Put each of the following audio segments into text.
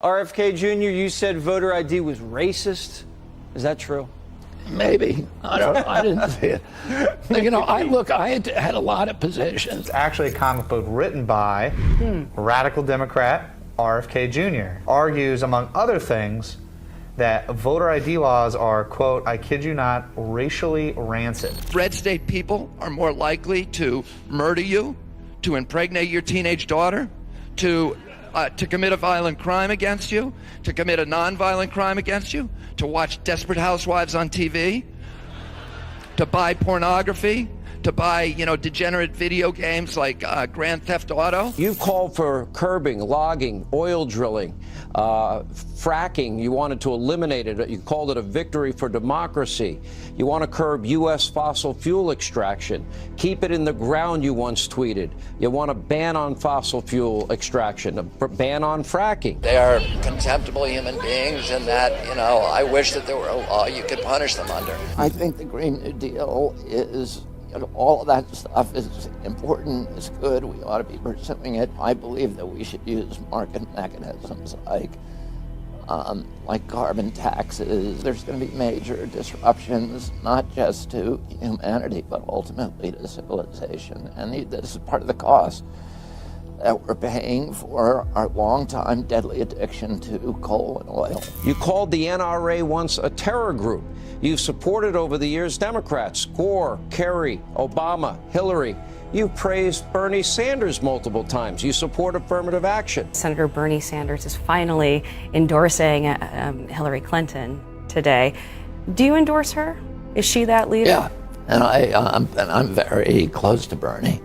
RFK Jr., you said voter ID was racist. Is that true? Maybe. I didn't see it. You know, I had a lot of positions. It's actually a comic book written by radical Democrat RFK Jr. Argues, among other things, that voter ID laws are, quote, I kid you not, racially rancid. Red state people are more likely to murder you, to impregnate your teenage daughter, to commit a violent crime against you, to commit a non-violent crime against you, to watch Desperate Housewives on TV, to buy pornography, to buy, degenerate video games like Grand Theft Auto. You've called for curbing, logging, oil drilling, fracking. You wanted to eliminate it. You called it a victory for democracy. You want to curb U.S. fossil fuel extraction. Keep it in the ground, you once tweeted. You want a ban on fossil fuel extraction, a ban on fracking. They are contemptible human beings, and that, I wish that there were a law you could punish them under. I think the Green New Deal is, all of that stuff is important, it's good, we ought to be pursuing it. I believe that we should use market mechanisms like carbon taxes. There's going to be major disruptions, not just to humanity, but ultimately to civilization. And this is part of the cost that we're paying for our long-time deadly addiction to coal and oil. You called the NRA once a terror group. You've supported over the years Democrats, Gore, Kerry, Obama, Hillary. You've praised Bernie Sanders multiple times. You support affirmative action. Senator Bernie Sanders is finally endorsing Hillary Clinton today. Do you endorse her? Is she that leader? Yeah, and I'm very close to Bernie.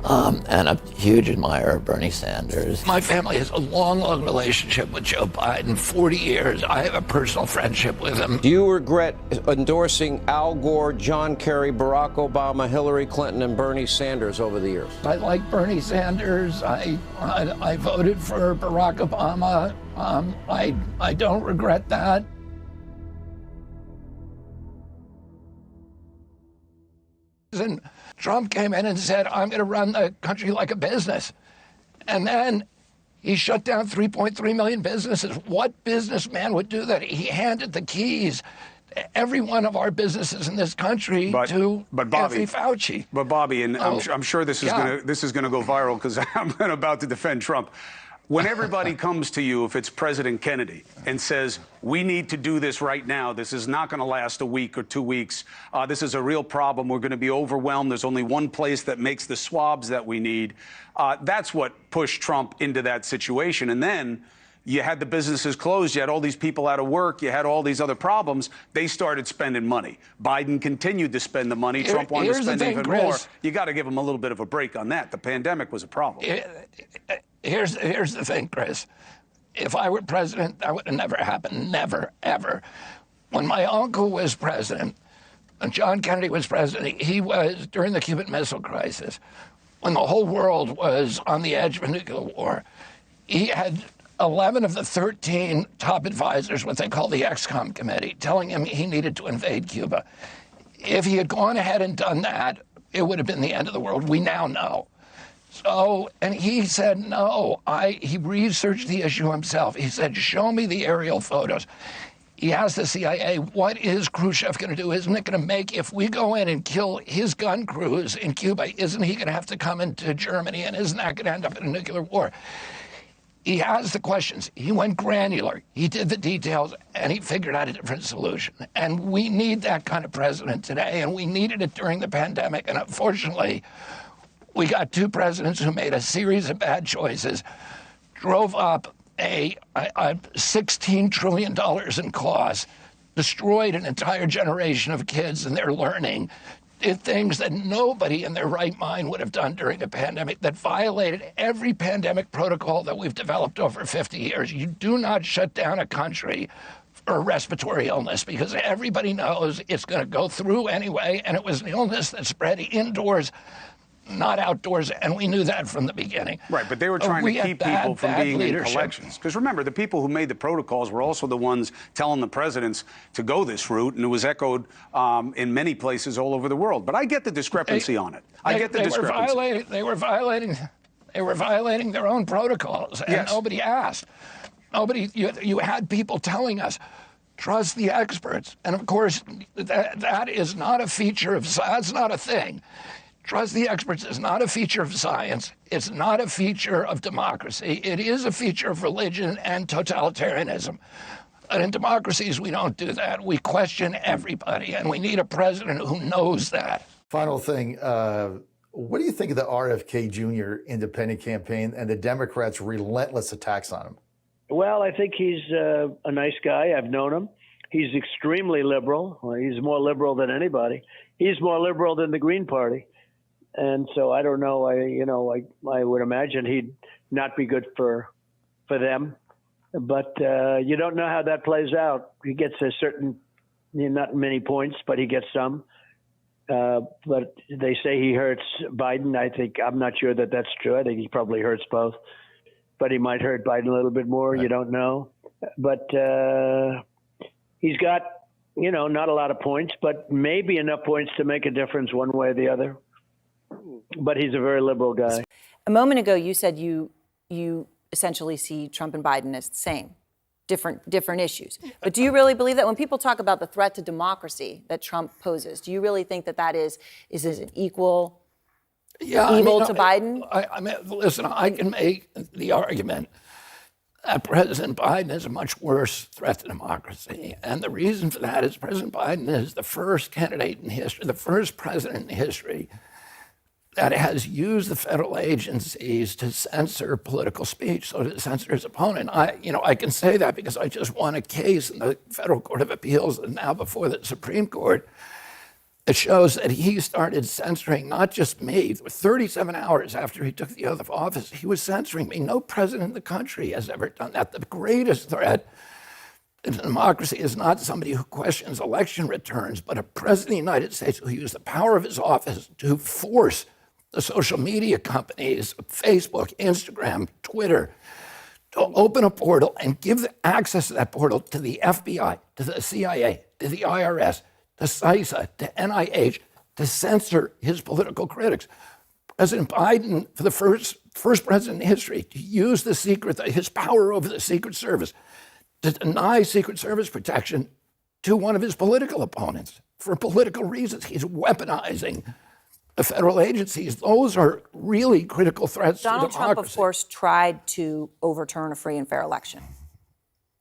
And a huge admirer of Bernie Sanders. My family has a long, long relationship with Joe Biden, 40 years. I have a personal friendship with him. Do you regret endorsing Al Gore, John Kerry, Barack Obama, Hillary Clinton, and Bernie Sanders over the years? I like Bernie Sanders. I voted for Barack Obama. I don't regret that. And Trump came in and said, I'm going to run the country like a business. And then he shut down 3.3 million businesses. What businessman would do that? He handed the keys to every one of our businesses in this country to Anthony Fauci. But Bobby, and I'm sure this is going to go viral because I'm about to defend Trump. When everybody comes to you, if it's President Kennedy, and says, we need to do this right now, this is not going to last a week or 2 weeks, this is a real problem, we're going to be overwhelmed, there's only one place that makes the swabs that we need, that's what pushed Trump into that situation. And then you had the businesses closed, you had all these people out of work, you had all these other problems, they started spending money. Biden continued to spend the money, Trump wanted to spend even more. You got to give him a little bit of a break on that. The pandemic was a problem. Here's the thing, Chris. If I were president, that would have never happened. Never, ever. When my uncle was president, when John Kennedy was president, he was during the Cuban Missile Crisis, when the whole world was on the edge of a nuclear war. He had 11 of the 13 top advisors, what they call the XCOM committee, telling him he needed to invade Cuba. If he had gone ahead and done that, it would have been the end of the world. We now know. So, and he said, no, he researched the issue himself. He said, show me the aerial photos. He asked the CIA, what is Khrushchev going to do? Isn't it going to make, if we go in and kill his gun crews in Cuba, isn't he going to have to come into Germany? And isn't that going to end up in a nuclear war? He asked the questions. He went granular. He did the details, and he figured out a different solution. And we need that kind of president today, and we needed it during the pandemic. And unfortunately, we got two presidents who made a series of bad choices, drove up a $16 trillion in costs, destroyed an entire generation of kids and their learning, did things that nobody in their right mind would have done during a pandemic, that violated every pandemic protocol that we've developed over 50 years. You do not shut down a country for a respiratory illness because everybody knows it's going to go through anyway, and it was an illness that spread indoors, not outdoors, and we knew that from the beginning. Right, but they were trying to keep people from being in collections. Because remember, the people who made the protocols were also the ones telling the presidents to go this route, and it was echoed in many places all over the world. But I get the discrepancy on it. I get the discrepancy. They were violating their own protocols, and nobody asked. You had people telling us, trust the experts. And of course, that is not a feature of science. That's not a thing. Trust the experts is not a feature of science. It's not a feature of democracy. It is a feature of religion and totalitarianism. But in democracies, we don't do that. We question everybody, and we need a president who knows that. Final thing, what do you think of the RFK Jr. independent campaign and the Democrats' relentless attacks on him? Well, I think he's a nice guy. I've known him. He's extremely liberal. He's more liberal than anybody. He's more liberal than the Green Party. And so I don't know. I would imagine he'd not be good for them. But you don't know how that plays out. He gets a certain, not many points, but he gets some. But they say he hurts Biden. I'm not sure that that's true. I think he probably hurts both. But he might hurt Biden a little bit more. Right. You don't know. But he's got, not a lot of points, but maybe enough points to make a difference one way or the other. But he's a very liberal guy. A moment ago, you said you essentially see Trump and Biden as the same, different issues. But do you really believe that when people talk about the threat to democracy that Trump poses, do you really think that is an equal evil to Biden? I mean, listen, I can make the argument that President Biden is a much worse threat to democracy. And the reason for that is President Biden is the first candidate in history, the first president in history that has used the federal agencies to censor political speech, so to censor his opponent. I can say that because I just won a case in the Federal Court of Appeals and now before the Supreme Court. It shows that he started censoring not just me. 37 hours after he took the oath of office, he was censoring me. No president in the country has ever done that. The greatest threat to democracy is not somebody who questions election returns, but a president of the United States who used the power of his office to force the social media companies, Facebook, Instagram, Twitter, to open a portal and give access to that portal to the FBI, to the CIA, to the IRS, to CISA, to NIH, to censor his political critics. President Biden, for the first president in history, to use his power over the Secret Service to deny Secret Service protection to one of his political opponents for political reasons. He's weaponizing the federal agencies. Those are really critical threats to democracy. Donald Trump, of course, tried to overturn a free and fair election.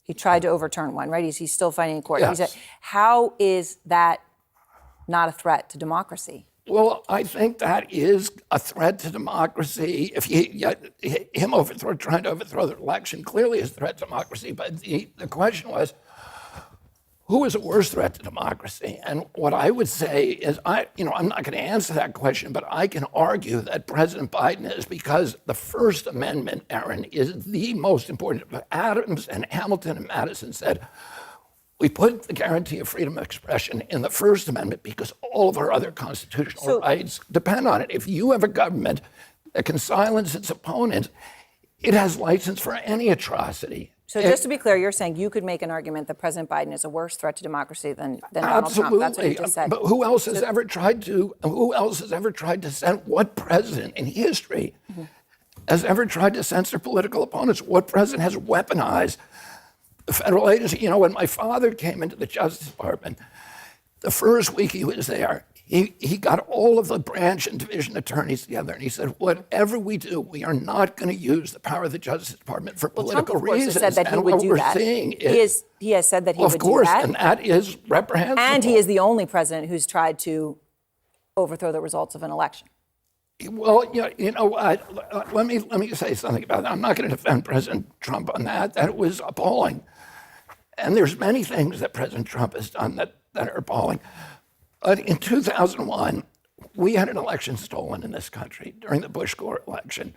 He tried to overturn one, right? He's still fighting in court. Yes. How is that not a threat to democracy? Well, I think that is a threat to democracy. If him trying to overthrow the election clearly is a threat to democracy. But the question was, who is a worse threat to democracy? And what I would say is, I'm not going to answer that question, but I can argue that President Biden is, because the First Amendment, Aaron, is the most important. Adams and Hamilton and Madison said, we put the guarantee of freedom of expression in the First Amendment because all of our other constitutional rights depend on it. If you have a government that can silence its opponents, it has license for any atrocity. So just to be clear, you're saying you could make an argument that President Biden is a worse threat to democracy than Donald Trump. That's what you just said. But who else has ever tried to send, what president in history has ever tried to censor political opponents? What president has weaponized the federal agency? When my father came into the Justice Department, the first week he was there, he got all of the branch and division attorneys together, and he said, whatever we do, we are not going to use the power of the Justice Department for political reasons. Trump, of course, has said that he would do that. He has said that he would do that. Of course, and that is reprehensible. And he is the only president who's tried to overthrow the results of an election. Well, let me say something about that. I'm not going to defend President Trump on that. That was appalling. And there's many things that President Trump has done that are appalling. But in 2001, we had an election stolen in this country during the Bush-Gore election.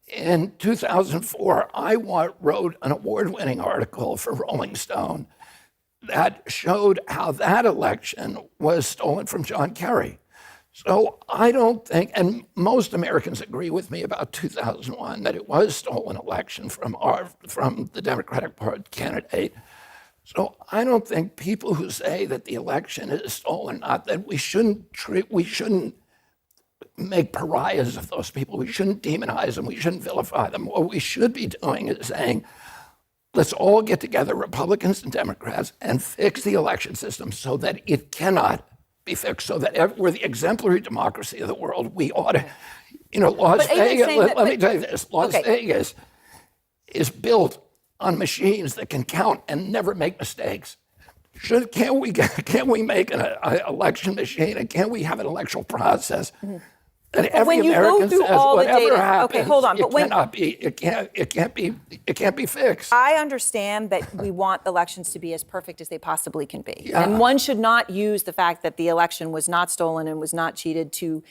In 2004, I wrote an award-winning article for Rolling Stone that showed how that election was stolen from John Kerry. So I don't think, and most Americans agree with me about 2001, that it was a stolen election from the Democratic Party candidate. So I don't think people who say that the election is stolen, not that we shouldn't make pariahs of those people. We shouldn't demonize them. We shouldn't vilify them. What we should be doing is saying, let's all get together, Republicans and Democrats, and fix the election system so that it cannot be fixed, so that we're the exemplary democracy of the world. We ought to, Las Vegas, let me tell you this, Las Vegas is built on machines that can count and never make mistakes. Can't we make an election machine, and can't we have an electoral process that every American says whatever happens, okay, hold on, but it can't be fixed. I understand that we want elections to be as perfect as they possibly can be, Yeah. and one should not use the fact that the election was not stolen and was not cheated to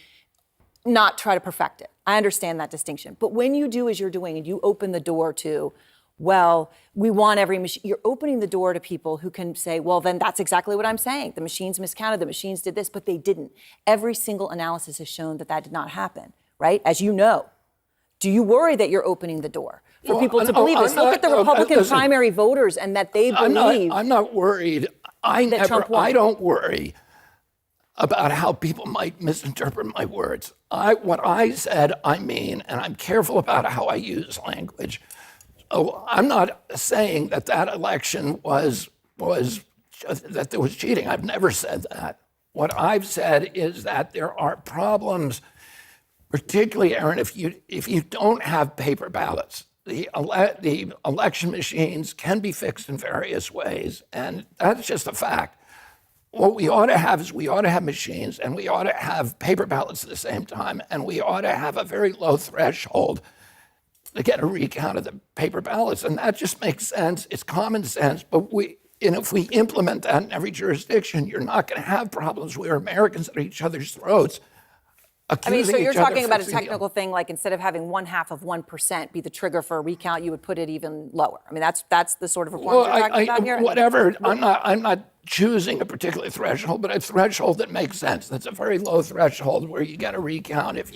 not try to perfect it. I understand that distinction, but when you do as you're doing, and you open the door to, well, we want every machine. You're opening the door to people who can say, well, then that's exactly what I'm saying. The machines miscounted, the machines did this, but they didn't. Every single analysis has shown that that did not happen, right? As you know. Do you worry that you're opening the door for people to believe this? Look at the Republican primary voters and that they believe. I'm not worried. I don't worry about how people might misinterpret my words. What I said, I mean, and I'm careful about how I use language. Oh, I'm not saying that election was that there was cheating. I've never said that. What I've said is that there are problems, particularly, Aaron, if you don't have paper ballots. The election machines can be fixed in various ways, and that's just a fact. What we ought to have is machines, and we ought to have paper ballots at the same time, and we ought to have a very low threshold to get a recount of the paper ballots. And that just makes sense. It's common sense. But if we implement that in every jurisdiction, you're not going to have problems where Americans at each other's throats accusing so you're each other talking about a for technical thing, like instead of having 0.5% be the trigger for a recount, you would put it even lower. I mean, that's the sort of reforms you're talking about here? Whatever. I'm not choosing a particular threshold, but a threshold that makes sense. That's a very low threshold where you get a recount if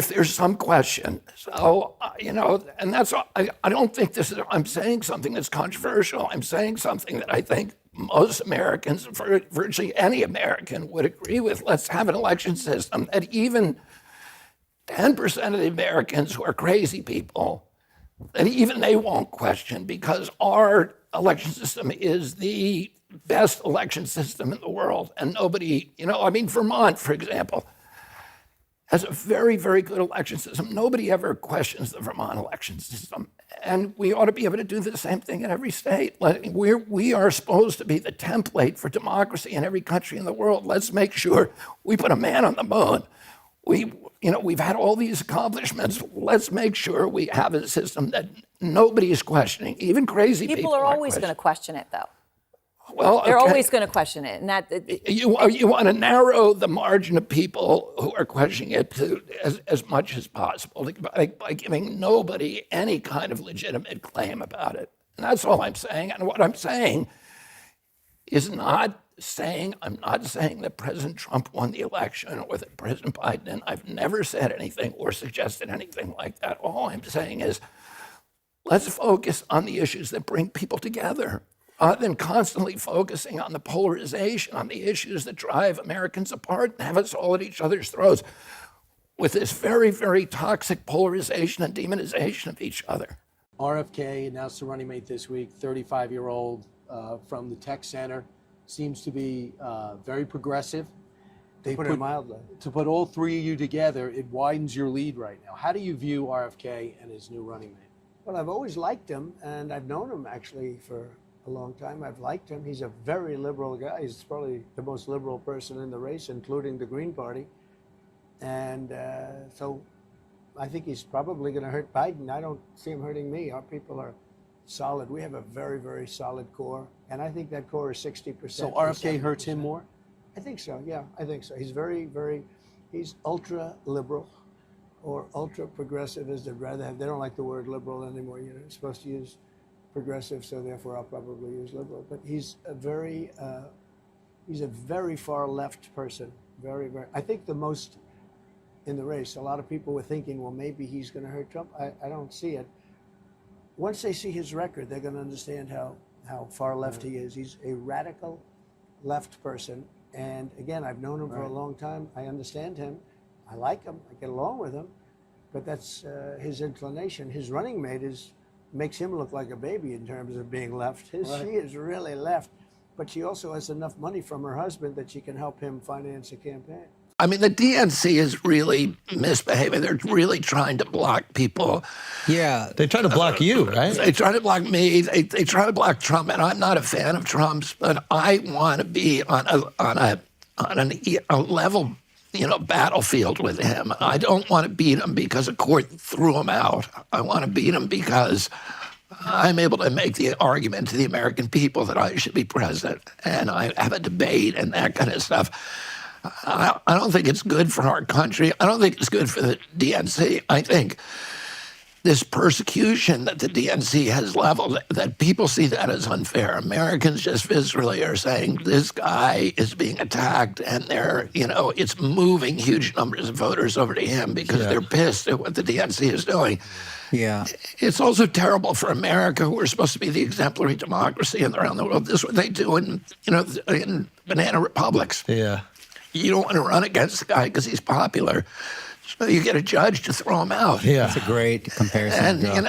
there's some question. So, and that's, I don't think I'm saying something that's controversial. I'm saying something that I think most Americans, virtually any American, would agree with. Let's have an election system that even 10% of the Americans who are crazy people, that even they won't question, because our election system is the best election system in the world. And nobody, Vermont, for example, has a very, very good election system. Nobody ever questions the Vermont election system. And we ought to be able to do the same thing in every state. We are supposed to be the template for democracy in every country in the world. Let's make sure we put a man on the moon. We've had all these accomplishments. Let's make sure we have a system that nobody is questioning, even crazy people. People are always going to question it, though. Well, they're always going to question it, and that you want to narrow the margin of people who are questioning it to as much as possible by giving nobody any kind of legitimate claim about it. And that's all I'm saying. And what I'm saying is I'm not saying that President Trump won the election or that President Biden. And I've never said anything or suggested anything like that. All I'm saying is let's focus on the issues that bring people together, rather than constantly focusing on the polarization, on the issues that drive Americans apart and have us all at each other's throats with this very, very toxic polarization and demonization of each other. RFK announced a running mate this week, 35-year-old from the Tech Center, seems to be very progressive. They put it mildly. To put all three of you together, it widens your lead right now. How do you view RFK and his new running mate? Well, I've always liked him, and I've known him actually for a long time. I've liked him. He's a very liberal guy. He's probably the most liberal person in the race, including the Green Party. And so I think he's probably going to hurt Biden. I don't see him hurting me. Our people are solid. We have a very, very solid core. And I think that core is 60%. So RFK hurts him more? I think so, yeah. I think so. He's he's ultra liberal or ultra progressive, as they'd rather have. They don't like the word liberal anymore. You're supposed to use progressive, so therefore I'll probably use liberal. But he's a very far left person. Very, very. I think the most in the race. A lot of people were thinking, well, maybe he's going to hurt Trump. I don't see it. Once they see his record, they're going to understand how far left he is. He's a radical left person. And again, I've known him for a long time. I understand him. I like him. I get along with him. but that's his inclination. His running mate makes him look like a baby in terms of being left. She is really left, but she also has enough money from her husband that she can help him finance a campaign. I mean, the DNC is really misbehaving. They're really trying to block people. Yeah, they try to block you, right? They try to block me. They try to block Trump, and I'm not a fan of Trump's, but I want to be on a level, battlefield with him. I don't want to beat him because a court threw him out. I want to beat him because I'm able to make the argument to the American people that I should be president, and I have a debate and that kind of stuff. I don't think it's good for our country. I don't think it's good for the DNC. I think this persecution that the DNC has leveled, that people see that as unfair. Americans just viscerally are saying this guy is being attacked, and it's moving huge numbers of voters over to him because they're pissed at what the DNC is doing. Yeah. It's also terrible for America, who are supposed to be the exemplary democracy around the world. This is what they do in banana republics. Yeah. You don't want to run against the guy because he's popular, so you get a judge to throw him out. Yeah, that's a great comparison. And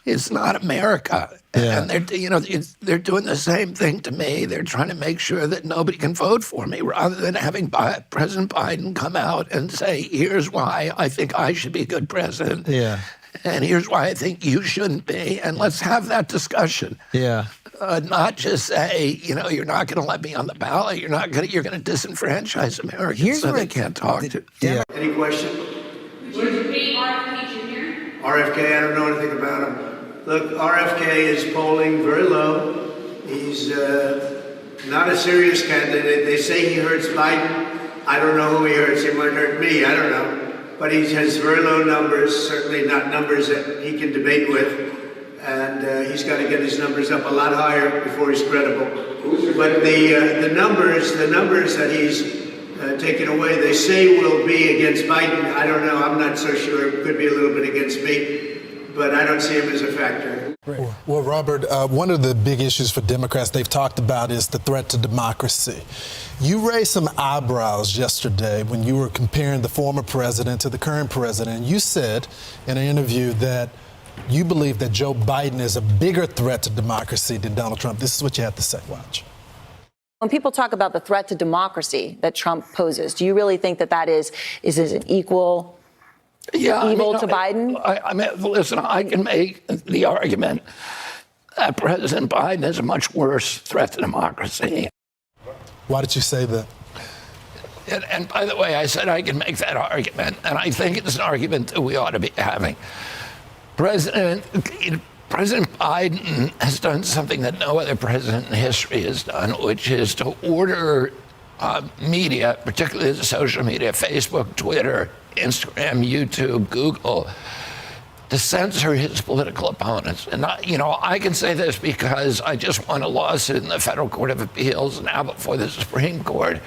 it's not America. Yeah. And they're doing the same thing to me. They're trying to make sure that nobody can vote for me, rather than having President Biden come out and say, "Here's why I think I should be a good president." Yeah. And here's why I think you shouldn't be. And let's have that discussion. Yeah. Not just say, you're not going to let me on the ballot. You're going to disenfranchise Americans so they can't talk to. Yeah. Any question? Would you debate RFK Jr.? RFK, I don't know anything about him. Look, RFK is polling very low. He's not a serious candidate. They say he hurts Biden. I don't know who he hurts. He might hurt me. I don't know. But he has very low numbers, certainly not numbers that he can debate with. And he's got to get his numbers up a lot higher before he's credible. But the numbers that he's taken away, they say will be against Biden. I don't know. I'm not so sure. It could be a little bit against me, but I don't see him as a factor. Well, Robert, one of the big issues for Democrats they've talked about is the threat to democracy. You raised some eyebrows yesterday when you were comparing the former president to the current president. You said in an interview that you believe that Joe Biden is a bigger threat to democracy than Donald Trump. This is what you have to say. Watch. When people talk about the threat to democracy that Trump poses, do you really think that is an equal evil to Biden? I mean, listen, I can make the argument that President Biden is a much worse threat to democracy. Why did you say that? And by the way, I said I can make that argument, and I think it's an argument that we ought to be having. President Biden has done something that no other president in history has done, which is to order media, particularly the social media, Facebook, Twitter, Instagram, YouTube, Google, to censor his political opponents. And I can say this because I just won a lawsuit in the Federal Court of Appeals, now before the Supreme Court,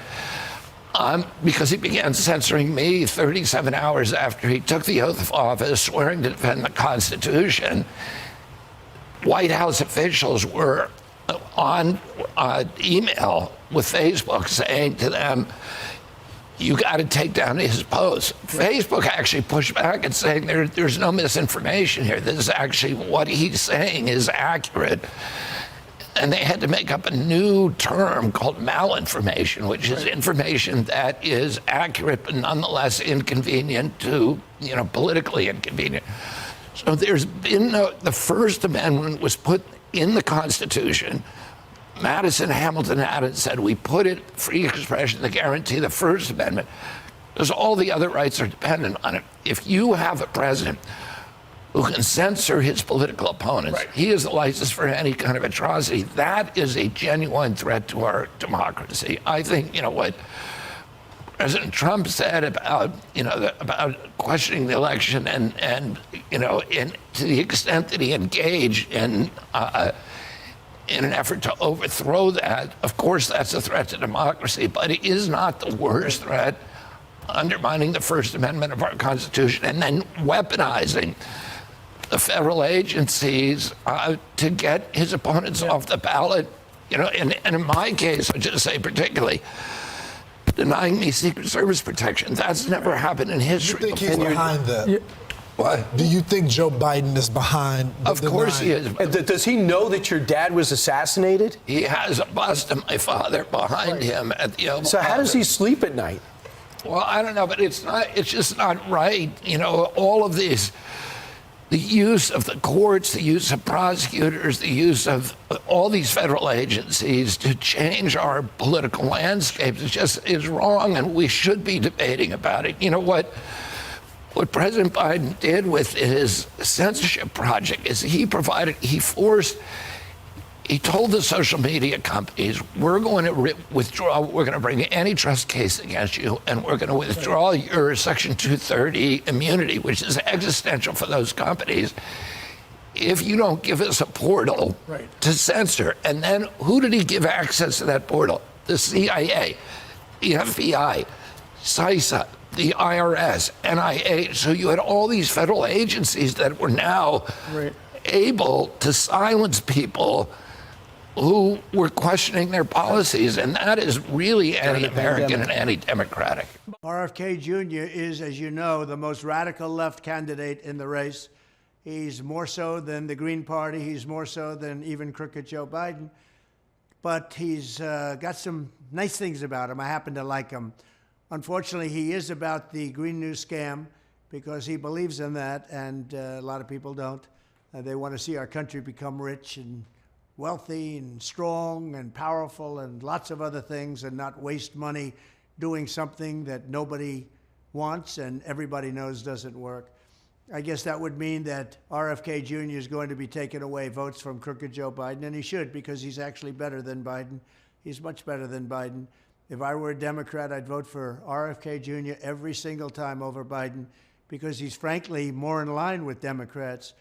because he began censoring me 37 hours after he took the oath of office, swearing to defend the Constitution. White House officials were on email with Facebook saying to them, you got to take down his posts. Facebook actually pushed back and saying there's no misinformation here. This is actually what he's saying is accurate. And they had to make up a new term called malinformation, which is information that is accurate but nonetheless inconvenient to, politically inconvenient. So there's been the First Amendment was put in the Constitution. Madison, Hamilton had it, said we put it, free expression, to guarantee the First Amendment, because all the other rights are dependent on it. If you have a president who can censor his political opponents, he has the license for any kind of atrocity. That is a genuine threat to our democracy. I think, what President Trump said about, about questioning the election and to the extent that he engaged in an effort to overthrow that, of course, that's a threat to democracy, but it is not the worst threat, undermining the First Amendment of our Constitution and then weaponizing the federal agencies to get his opponents off the ballot. And in my case, I'll just say particularly, denying me Secret Service protection. That's never happened in history. You think he's behind that? What? Do you think Joe Biden is behind? Of course he is. Does he know that your dad was assassinated? He has a bust of my father behind him at the Oval So how does he Office. sleep at night? Well, I don't know, but it's just not right. You know, all of these, the use of the courts, the use of prosecutors, the use of all these federal agencies to change our political landscape is wrong, and we should be debating about it. You know what President Biden did with his censorship project is he told the social media companies, we're going to withdraw, we're going to bring an antitrust case against you, and we're going to withdraw your Section 230 immunity, which is existential for those companies, if you don't give us a portal to censor. And then who did he give access to that portal? The CIA, the FBI, CISA, the IRS, NIH. So you had all these federal agencies that were now able to silence people who were questioning their policies, and that is really anti-American and anti-democratic. RFK Jr. is, as you know, the most radical left candidate in the race. He's more so than the Green Party. He's more so than even crooked Joe Biden. But he's got some nice things about him. I happen to like him. Unfortunately, he is about the Green New scam because he believes in that, and a lot of people don't. They want to see our country become rich and wealthy and strong and powerful and lots of other things, and not waste money doing something that nobody wants and everybody knows doesn't work. I guess that would mean that RFK Jr. is going to be taking away votes from crooked Joe Biden, and he should, because he's actually better than Biden. He's much better than Biden. If I were a Democrat, I'd vote for RFK Jr. every single time over Biden, because he's frankly more in line with Democrats.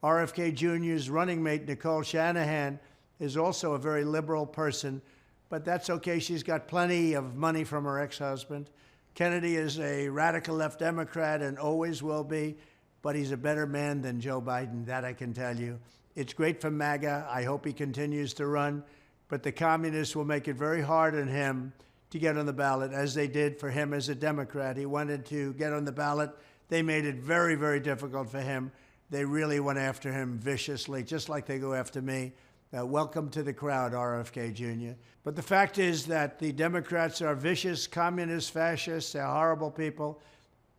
RFK Jr.'s running mate, Nicole Shanahan, is also a very liberal person, but that's okay. She's got plenty of money from her ex-husband. Kennedy is a radical left Democrat and always will be, but he's a better man than Joe Biden, that I can tell you. It's great for MAGA. I hope he continues to run, but the communists will make it very hard on him to get on the ballot, as they did for him as a Democrat. He wanted to get on the ballot. They made it very, very difficult for him. They really went after him viciously, just like they go after me. Welcome to the crowd, RFK Jr. But the fact is that the Democrats are vicious, communist, fascists. They're horrible people.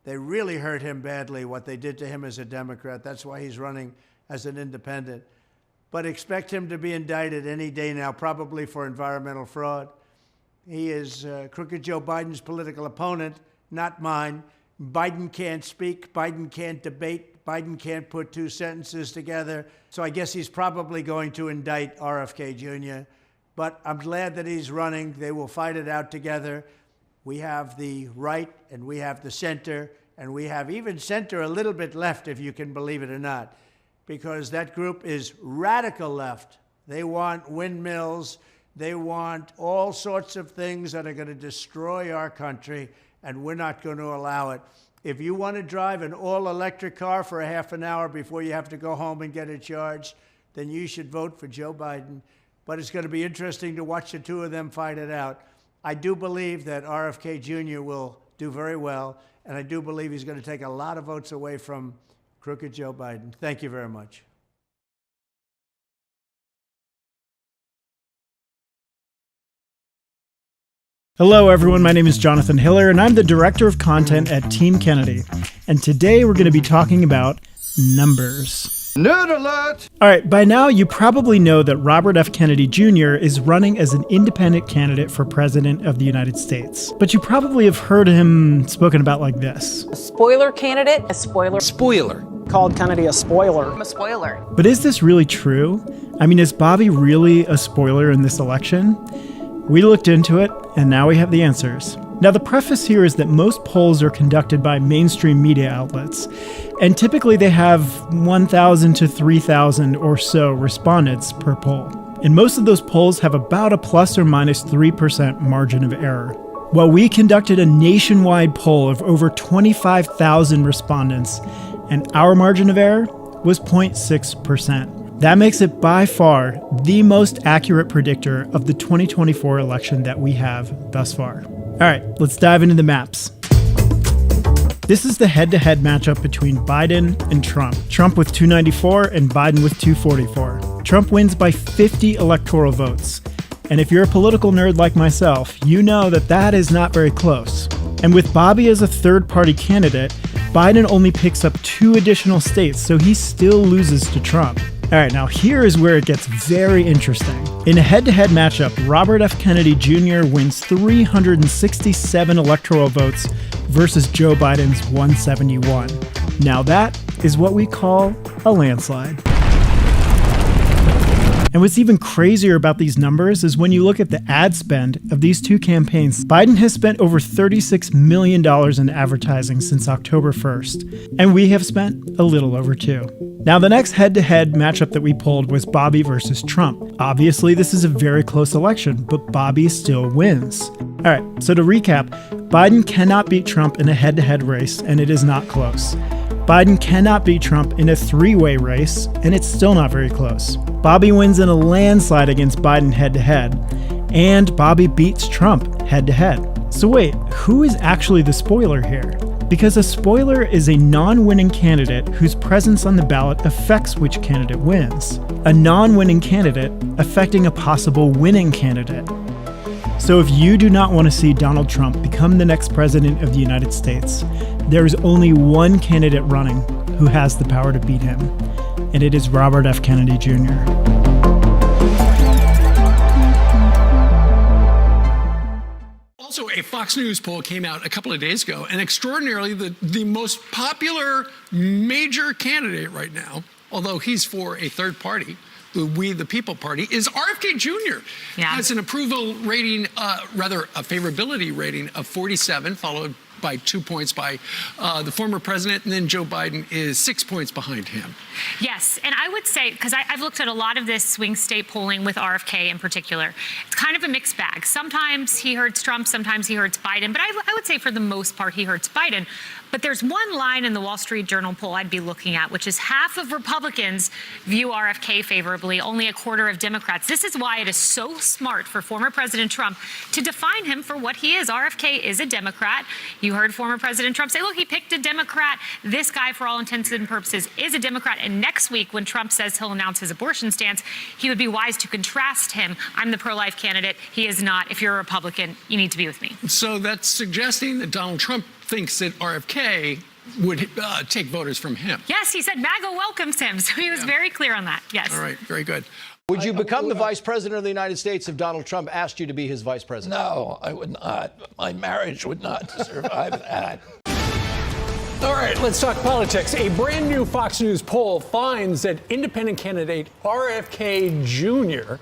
They really hurt him badly, what they did to him as a Democrat. That's why he's running as an independent. But expect him to be indicted any day now, probably for environmental fraud. He is crooked Joe Biden's political opponent, not mine. Biden can't speak. Biden can't debate. Biden can't put two sentences together. So I guess he's probably going to indict RFK Jr. But I'm glad that he's running. They will fight it out together. We have the right and we have the center, and we have even center a little bit left, if you can believe it or not, because that group is radical left. They want windmills. They want all sorts of things that are going to destroy our country, and we're not going to allow it. If you want to drive an all-electric car for a half an hour before you have to go home and get it charged, then you should vote for Joe Biden. But it's going to be interesting to watch the two of them fight it out. I do believe that RFK Jr. will do very well, and I do believe he's going to take a lot of votes away from crooked Joe Biden. Thank you very much. Hello, everyone. My name is Jonathan Hiller, and I'm the Director of Content at Team Kennedy. And today we're going to be talking about numbers. Nerd alert! All right, by now you probably know that Robert F. Kennedy Jr. is running as an independent candidate for President of the United States. But you probably have heard him spoken about like this. A spoiler candidate? A spoiler. Spoiler. Called Kennedy a spoiler. I'm a spoiler. But is this really true? I mean, is Bobby really a spoiler in this election? We looked into it, and now we have the answers. Now, the preface here is that most polls are conducted by mainstream media outlets, and typically they have 1,000 to 3,000 or so respondents per poll. And most of those polls have about a plus or minus 3% margin of error. Well, we conducted a nationwide poll of over 25,000 respondents, and our margin of error was 0.6%. That makes it by far the most accurate predictor of the 2024 election that we have thus far. All right, let's dive into the maps. This is the head-to-head matchup between Biden and Trump. Trump with 294 and Biden with 244. Trump wins by 50 electoral votes. And if you're a political nerd like myself, you know that that is not very close. And with Bobby as a third-party candidate, Biden only picks up 2 additional states, so he still loses to Trump. All right, now here is where it gets very interesting. In a head-to-head matchup, Robert F. Kennedy Jr. wins 367 electoral votes versus Joe Biden's 171. Now that is what we call a landslide. And what's even crazier about these numbers is when you look at the ad spend of these two campaigns. Biden has spent over $36 million in advertising since October 1st, and we have spent a little over $2. Now, the next head-to-head matchup that we pulled was Bobby versus Trump. Obviously, this is a very close election, but Bobby still wins. All right, so to recap, Biden cannot beat Trump in a head-to-head race, and it is not close. Biden cannot beat Trump in a 3-way race, and it's still not very close. Bobby wins in a landslide against Biden head-to-head, and Bobby beats Trump head-to-head. So wait, who is actually the spoiler here? Because a spoiler is a non-winning candidate whose presence on the ballot affects which candidate wins. A non-winning candidate affecting a possible winning candidate. So if you do not want to see Donald Trump become the next president of the United States, there is only one candidate running who has the power to beat him, and it is Robert F. Kennedy Jr. Also, a Fox News poll came out a couple of days ago, and extraordinarily, the most popular major candidate right now, although he's for a third party, the We the People Party, is RFK Jr. Has an approval rating, rather a favorability rating of 47, followed by 2 points by the former president, and then Joe Biden is 6 points behind him. Yes, and I would say, because I've looked at a lot of this swing state polling with RFK in particular, it's kind of a mixed bag. Sometimes he hurts Trump, sometimes he hurts Biden, but I would say for the most part he hurts Biden. But there's one line in the Wall Street Journal poll I'd be looking at, which is half of Republicans view RFK favorably, only a quarter of Democrats. This is why it is so smart for former President Trump to define him for what he is. RFK is a Democrat. You heard former President Trump say, look, he picked a Democrat. This guy, for all intents and purposes, is a Democrat. And next week, when Trump says he'll announce his abortion stance, he would be wise to contrast him. I'm the pro-life candidate. He is not. If you're a Republican, you need to be with me. So that's suggesting that Donald Trump thinks that RFK would take voters from him. Yes, he said MAGA welcomes him. So he was very clear on that. Yes. All right, very good. Would you become the vice president of the United States if Donald Trump asked you to be his vice president? No, I would not. My marriage would not survive that. All right, let's talk politics. A brand new Fox News poll finds that independent candidate RFK Jr.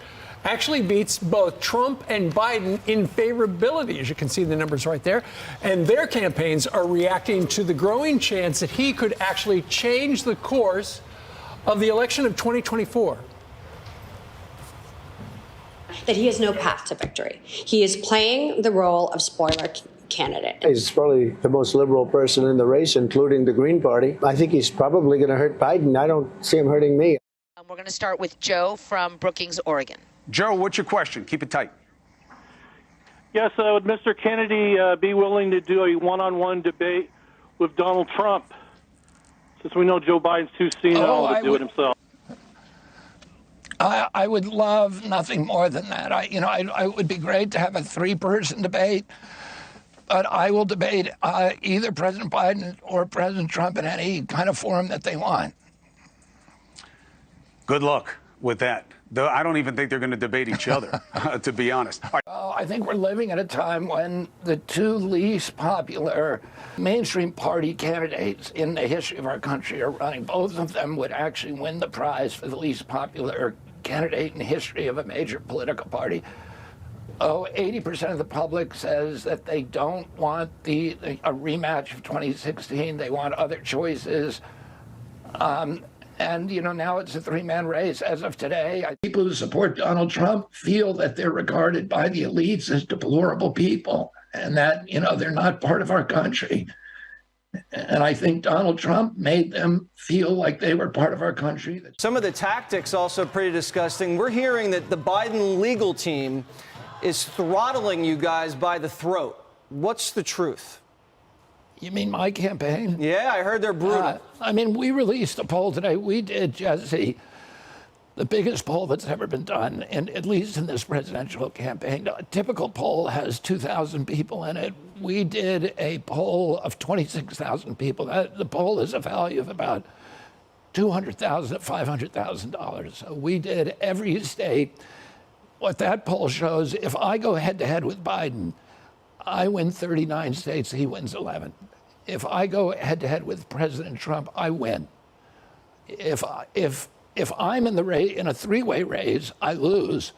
actually beats both Trump and Biden in favorability, as you can see the numbers right there. And their campaigns are reacting to the growing chance that he could actually change the course of the election of 2024. That he has no path to victory. He is playing the role of spoiler candidate. He's probably the most liberal person in the race, including the Green Party. I think he's probably going to hurt Biden. I don't see him hurting me. We're going to start with Joe from Brookings, Oregon. Joe, what's your question? Keep it tight. Yes, would Mr. Kennedy be willing to do a one-on-one debate with Donald Trump, since we know Joe Biden's too senile to do it himself? I would love nothing more than that. It would be great to have a 3-person debate, but I will debate either President Biden or President Trump in any kind of forum that they want. Good luck with that. I don't even think they're going to debate each other, to be honest. I think we're living at a time when the 2 least popular mainstream party candidates in the history of our country are running. Both of them would actually win the prize for the least popular candidate in the history of a major political party. 80% of the public says that they don't want a rematch of 2016. They want other choices. And, now it's a 3-man race as of today. People who support Donald Trump feel that they're regarded by the elites as deplorable people and that, they're not part of our country. And I think Donald Trump made them feel like they were part of our country. Some of the tactics also pretty disgusting. We're hearing that the Biden legal team is throttling you guys by the throat. What's the truth? You mean my campaign? Yeah, I heard they're brutal. I mean, we released a poll today. We did, Jesse, the biggest poll that's ever been done, and at least in this presidential campaign. A typical poll has 2,000 people in it. We did a poll of 26,000 people. The poll is a value of about $200,000 to $500,000. So we did every state. What that poll shows, if I go head-to-head with Biden, I win 39 states, he wins 11. If I go head-to-head with President Trump, I win. If I'm in a three-way race, I lose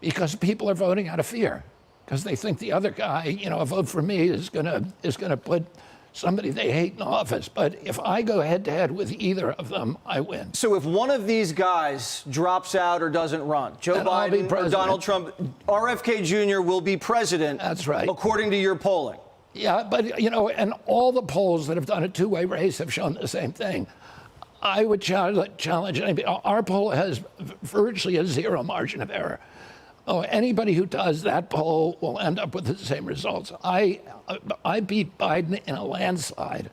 because people are voting out of fear because they think the other guy, a vote for me is gonna put somebody they hate in office. But if I go head-to-head with either of them, I win. So if one of these guys drops out or doesn't run, Joe Biden or Donald Trump, RFK Jr. will be president. That's right. According to your polling. Yeah, but, and all the polls that have done a two-way race have shown the same thing. I would challenge anybody. Our poll has virtually a zero margin of error. Anybody who does that poll will end up with the same results. I beat Biden in a landslide,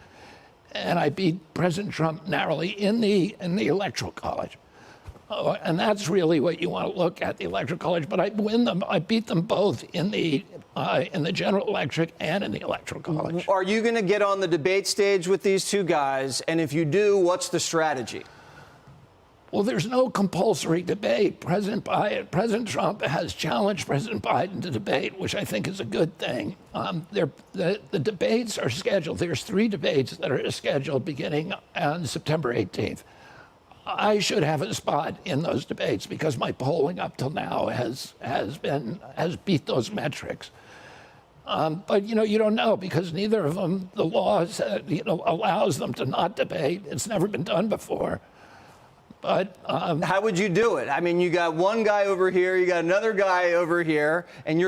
and I beat President Trump narrowly in the Electoral College. And that's really what you want to look at, the Electoral College. But I win them. I beat them both in the general election and in the Electoral College. Are you going to get on the debate stage with these two guys? And if you do, what's the strategy? Well, there's no compulsory debate. President Trump has challenged President Biden to debate, which I think is a good thing. The debates are scheduled. There's 3 debates that are scheduled beginning on September 18th. I should have a spot in those debates because my polling up till now has beat those metrics. But you don't know because neither of them, the law allows them to not debate. It's never been done before. But how would you do it? I mean, you got one guy over here, you got another guy over here, and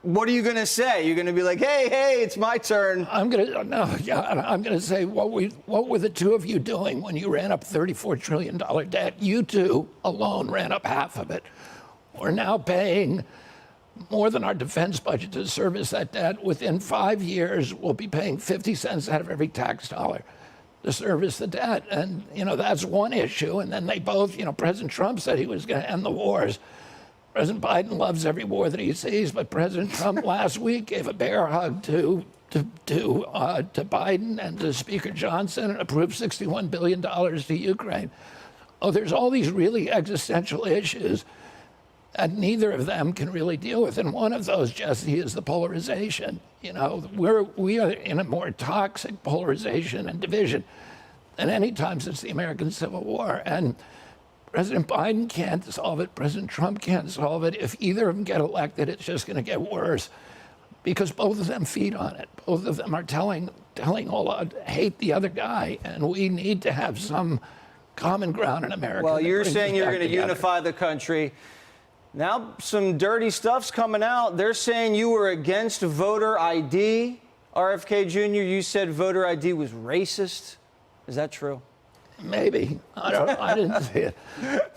what are you going to say? You're going to be like, hey, it's my turn. I'm going to say, what were the two of you doing when you ran up $34 trillion debt? You two alone ran up half of it. We're now paying more than our defense budget to service that debt. Within 5 years, we'll be paying 50 cents out of every tax dollar to service the debt. And, that's one issue. And then they both, President Trump said he was going to end the wars. President Biden loves every war that he sees, but President Trump last week gave a bear hug to Biden and to Speaker Johnson and approved $61 billion to Ukraine. There's all these really existential issues that neither of them can really deal with. And one of those, Jesse, is the polarization. We are in a more toxic polarization and division than any time since the American Civil War. And President Biden can't solve it. President Trump can't solve it. If either of them get elected, it's just going to get worse because both of them feed on it. Both of them are telling all hate the other guy. And we need to have some common ground in America. Well, you're saying you're going to unify the country. Now, some dirty stuff's coming out. They're saying you were against voter ID. RFK Jr., you said voter ID was racist. Is that true? Maybe. I didn't see it.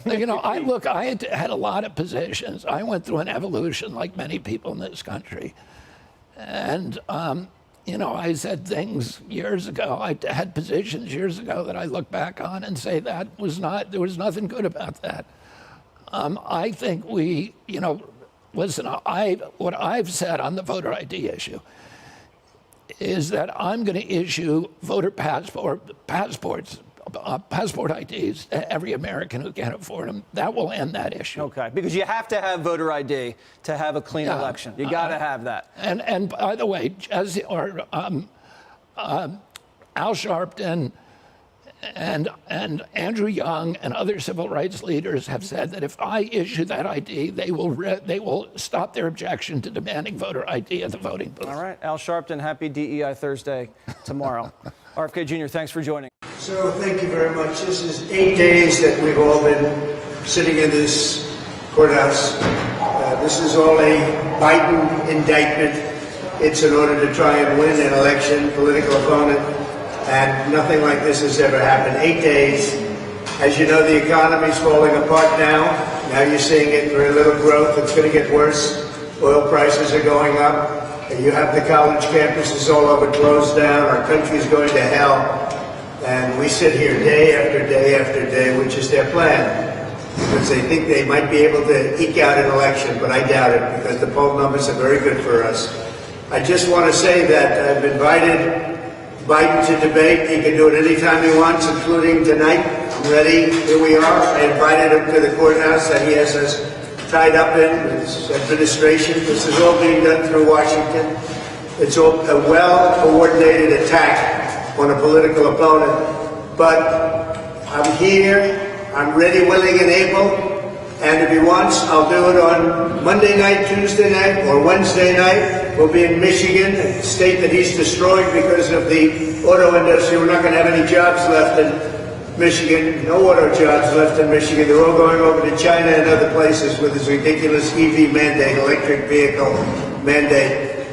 I had a lot of positions. I went through an evolution like many people in this country. And, I said things years ago. I had positions years ago that I look back on and say there was nothing good about that. I think what I've said on the voter ID issue is that I'm going to issue voter passports, passport IDs to every American who can't afford them. That will end that issue. Okay, because you have to have voter ID to have a clean election. You got to have that. And by the way, Al Sharpton and Andrew Young and other civil rights leaders have said that if I issue that ID, they will stop their objection to demanding voter ID at the voting booth. All right, Al Sharpton, happy DEI Thursday tomorrow. RFK Jr., thanks for joining. So thank you very much. This is 8 days that we've all been sitting in this courthouse. This is all a Biden indictment. It's in order to try and win an election, political opponent. And nothing like this has ever happened. 8 days. As you know, the economy's falling apart now. Now you're seeing it, very little growth. It's going to get worse. Oil prices are going up. You have the college campuses all over closed down. Our country is going to hell. And we sit here day after day after day, which is their plan. Because they think they might be able to eke out an election, but I doubt it because the poll numbers are very good for us. I just want to say that I've invited Biden to debate. He can do it anytime he wants, including tonight. I'm ready. Here we are. I invited him to the courthouse that he has us tied up in with his administration. This is all being done through Washington. It's all a well-coordinated attack on a political opponent. But I'm here. I'm ready, willing, and able. And if he wants, I'll do it on Monday night, Tuesday night, or Wednesday night. We'll be in Michigan, a state that he's destroyed because of the auto industry. We're not going to have any jobs left in Michigan. No auto jobs left in Michigan. They're all going over to China and other places with this ridiculous EV mandate, electric vehicle mandate.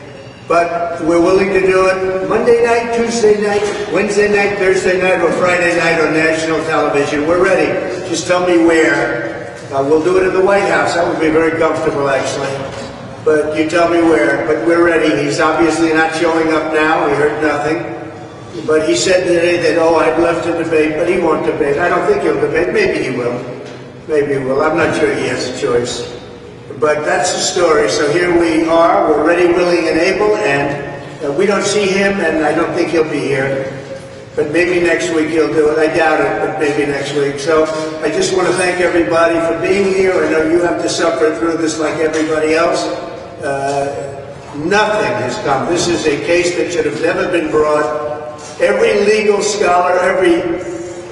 But we're willing to do it Monday night, Tuesday night, Wednesday night, Thursday night, or Friday night on national television. We're ready. Just tell me where. We'll do it in the White House. That would be very comfortable, actually. But you tell me where. But we're ready. He's obviously not showing up now. We heard nothing. But he said today that, I'd love to debate, but he won't debate. I don't think he'll debate. Maybe he will. Maybe he will. I'm not sure he has a choice. But that's the story. So here we are. We're ready, willing, and able. And we don't see him, and I don't think he'll be here. But maybe next week he'll do it. I doubt it, but maybe next week. So I just want to thank everybody for being here. I know you have to suffer through this like everybody else. Nothing has come. This is a case that should have never been brought. Every legal scholar, every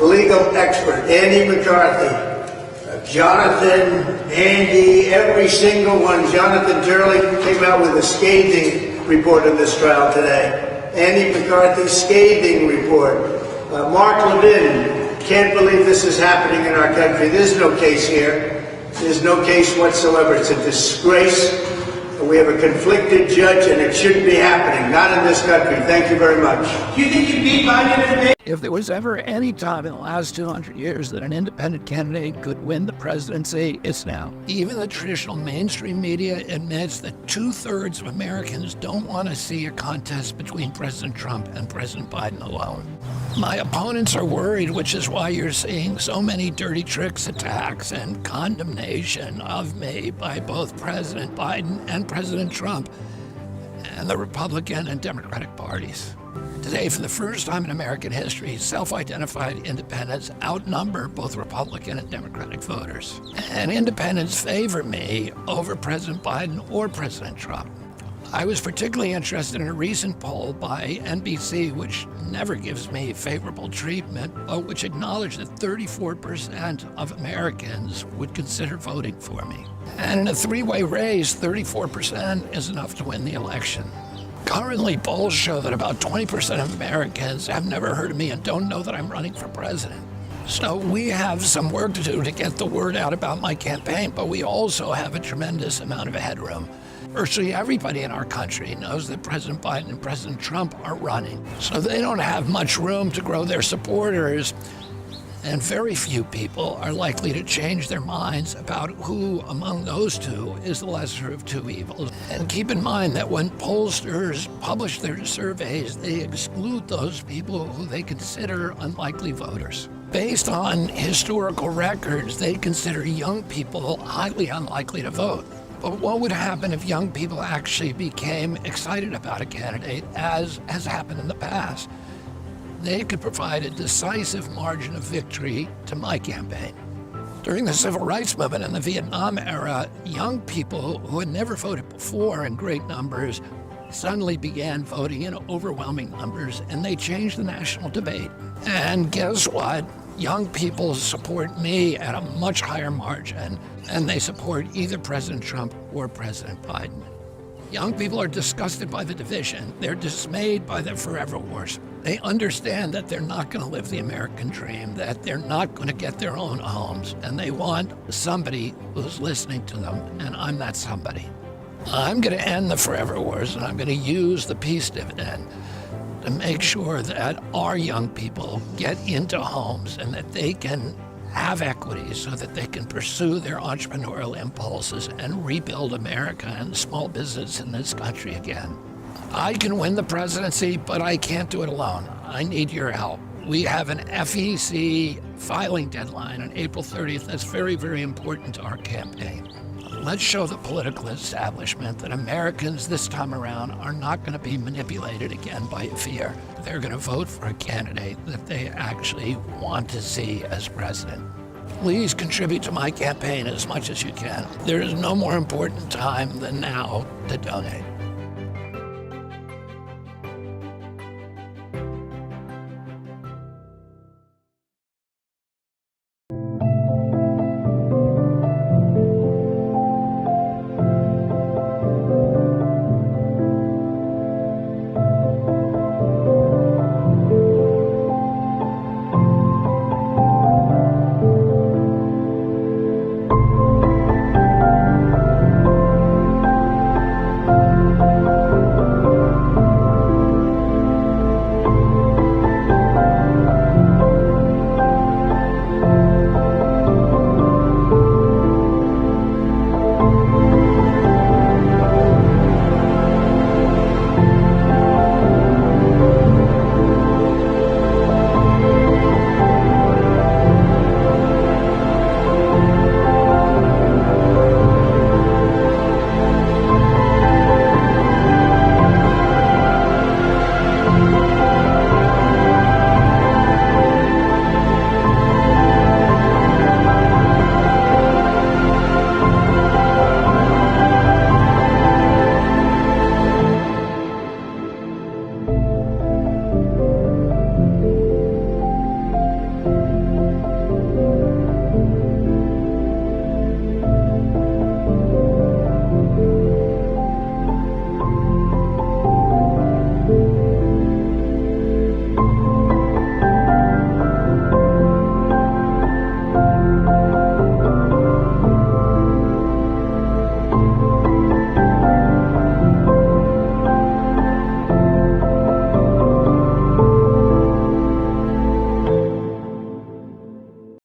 legal expert, Andy McCarthy, Jonathan, Andy, every single one, Jonathan Turley came out with a scathing report on this trial today. Andy McCarthy's scathing report. Mark Levin can't believe this is happening in our country. There's no case here. There's no case whatsoever. It's a disgrace. We have a conflicted judge, and it shouldn't be happening. Not in this country. Thank you very much. Do you think you beat Biden in a debate? If there was ever any time in the last 200 years that an independent candidate could win the presidency, it's now. Even the traditional mainstream media admits that 2/3 of Americans don't want to see a contest between President Trump and President Biden alone. My opponents are worried, which is why you're seeing so many dirty tricks attacks and condemnation of me by both President Biden and President Trump and the Republican and Democratic parties. Today, for the first time in American history, self-identified independents outnumber both Republican and Democratic voters. And independents favor me over President Biden or President Trump. I was particularly interested in a recent poll by NBC, which never gives me favorable treatment, but which acknowledged that 34% of Americans would consider voting for me. And in a three-way race, 34% is enough to win the election. Currently, polls show that about 20% of Americans have never heard of me and don't know that I'm running for president. So we have some work to do to get the word out about my campaign, but we also have a tremendous amount of headroom. Virtually everybody in our country knows that President Biden and President Trump are running, so they don't have much room to grow their supporters, and very few people are likely to change their minds about who among those two is the lesser of two evils. And keep in mind that when pollsters publish their surveys, they exclude those people who they consider unlikely voters. Based on historical records, they consider young people highly unlikely to vote. But what would happen if young people actually became excited about a candidate, as has happened in the past? They could provide a decisive margin of victory to my campaign. During the civil rights movement and the Vietnam era, young people who had never voted before in great numbers suddenly began voting in overwhelming numbers, and they changed the national debate. And guess what? Young people support me at a much higher margin, and they support either President Trump or President Biden. Young people are disgusted by the division. They're dismayed by the forever wars. They understand that they're not going to live the American dream, that they're not going to get their own homes, and they want somebody who's listening to them, and I'm that somebody. I'm going to end the forever wars, and I'm going to use the peace dividend to make sure that our young people get into homes and that they can have equity so that they can pursue their entrepreneurial impulses and rebuild America and small business in this country again. I can win the presidency, but I can't do it alone. I need your help. We have an FEC filing deadline on April 30th. That's very, very important to our campaign. Let's show the political establishment that Americans this time around are not going to be manipulated again by fear. They're going to vote for a candidate that they actually want to see as president. Please contribute to my campaign as much as you can. There is no more important time than now to donate.